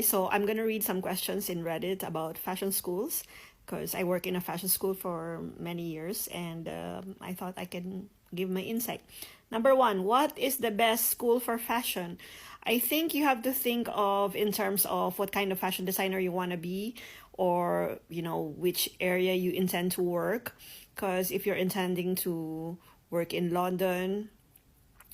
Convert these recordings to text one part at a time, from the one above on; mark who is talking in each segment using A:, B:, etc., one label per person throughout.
A: So I'm gonna read some questions in Reddit about fashion schools because I work in a fashion school for many years, and I thought I can give my insight. Number one, what is the best school for fashion? I think you have to think of in terms of what kind of fashion designer you want to be, or which area you intend to work. Because if you're intending to work in London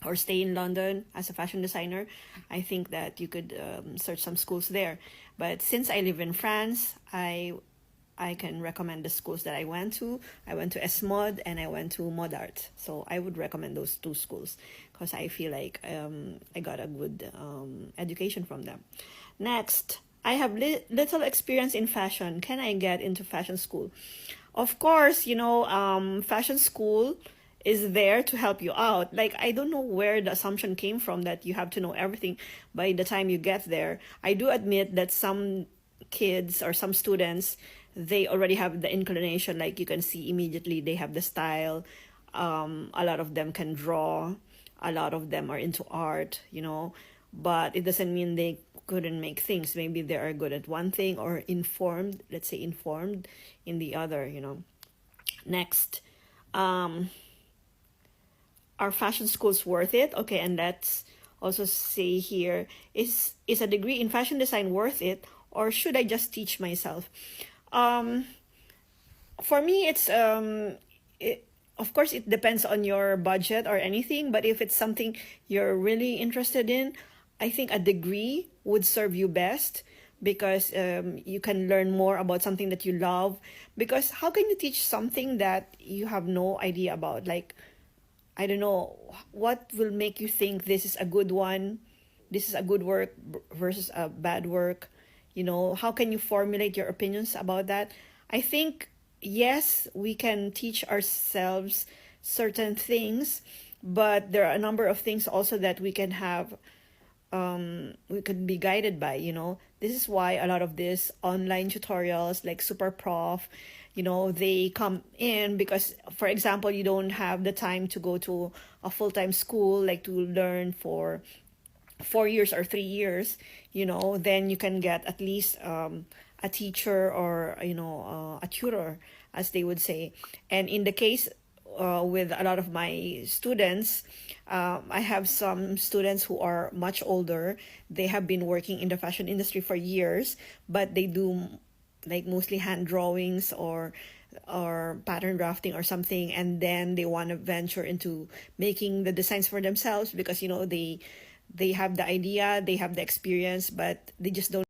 A: or stay in London as a fashion designer, I think that you could search some schools there. But since I live in France, I can recommend the schools that I went to. I went to ESMOD and I went to Modart. So I would recommend those two schools because I feel like I got a good education from them. Next, I have little experience in fashion. Can I get into fashion school? Of course, fashion school is there to help you out. Like, I don't know where the assumption came from that you have to know everything by the time you get there. I do admit that some kids or some students, they already have the inclination. Like, you can see immediately they have the style. A lot of them can draw. A lot of them are into art, but it doesn't mean they couldn't make things. Maybe they are good at one thing or informed, let's say informed in the other. Next, are fashion schools worth it? Okay, and let's also say here, is a degree in fashion design worth it, or should I just teach myself? For me, it's of course it depends on your budget or anything, but if it's something you're really interested in, I think a degree would serve you best because you can learn more about something that you love. Because how can you teach something that you have no idea about? Like, I don't know, what will make you think this is a good one, this is a good work versus a bad work? How can you formulate your opinions about that? I think, yes, we can teach ourselves certain things, but there are a number of things also that we can have, we could be guided by. This is why a lot of these online tutorials like Super Prof, they come in because, for example, you don't have the time to go to a full-time school, like to learn for 4 years or 3 years, then you can get at least a teacher or, a tutor, as they would say. And in the case with a lot of my students, I have some students who are much older. They have been working in the fashion industry for years, but they do like mostly hand drawings or pattern drafting or something, and then they want to venture into making the designs for themselves because they have the idea, they have the experience, but they just don't